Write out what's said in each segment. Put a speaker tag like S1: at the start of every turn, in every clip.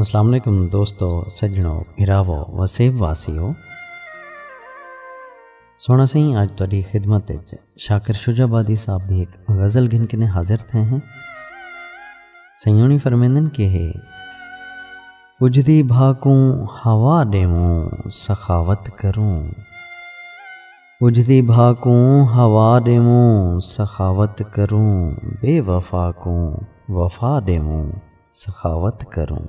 S1: अस्सलाम वालेकुम दोस्तों, सज्जनों, भरावो, वसेब वासियों। सोना सही आज तुहाडी खिदमत विच शाकिर शुजाबादी साहब की एक गज़ल गिन के हाजिर थे हैं। सयोनी फरमेंदन के है उजदी भाकूं हवा देवूं सखावत करूं, उजदी भाकूं हवा देवूं सखावत करूं, बेवफा को वफा देवूं सखावत करूं।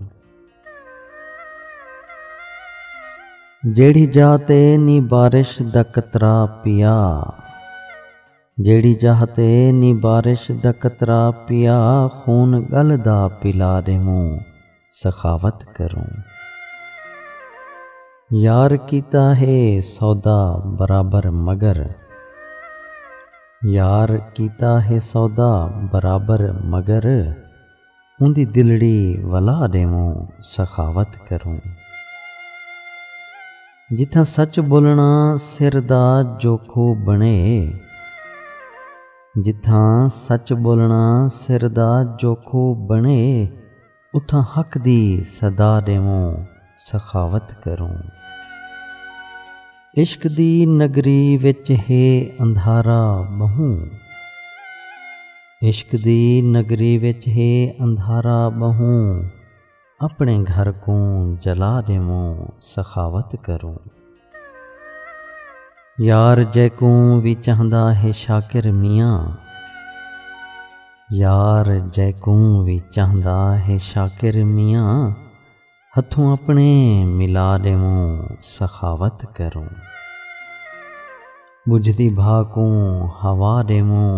S1: जेड़ी जाते नी बारिश दा कतरा पिया, जेड़ी जाते नी बारिश दा कतरा पिया, खून गलदा पिला देवूं सखावत करूं। यार कीता है सौदा बराबर मगर, यार कीता है सौदा बराबर मगर, उंदी दिलड़ी वला देवूं सखावत करूं। जिथा सच बोलना सिर दा जोखो बने, जिथा सच बोलना सिर दा जोखो बने, उथा हक दी सदा देवूं सखावत करूं। इश्क दी नगरी विच है अंधारा बहु, इश्क दी नगरी विच है अंधारा बहु, अपने घर को जला देवूं सखावत करूं। यार जैकू भी चाहदा है शाकिर मियाँ, यार जैकू भी चाहदा है शाकिर मियाँ, हथों अपने मिला देवूं सखावत करूं। बुझदी भाकूं हवा देवूं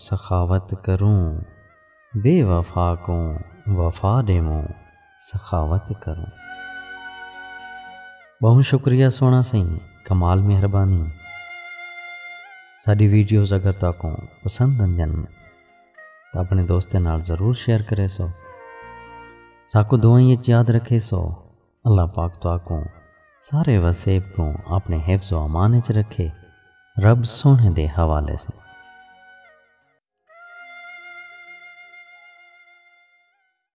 S1: सखावत करूं, बेवफा को वफा देवूं सखावत करूं। बहुत शुक्रिया सोना सही, कमाल मेहरबानी। साडी वीडियोज़ अगर तुहानू पसंद आंदन तो अपने दोस्तों नाल ज़रूर शेयर करे सो। साकू दुआई याद रखे सो। अल्लाह पाक तुहानू सारे वसेब को अपने हिफ्ज़ व अमान च रखे। रब सोने दे हवाले से।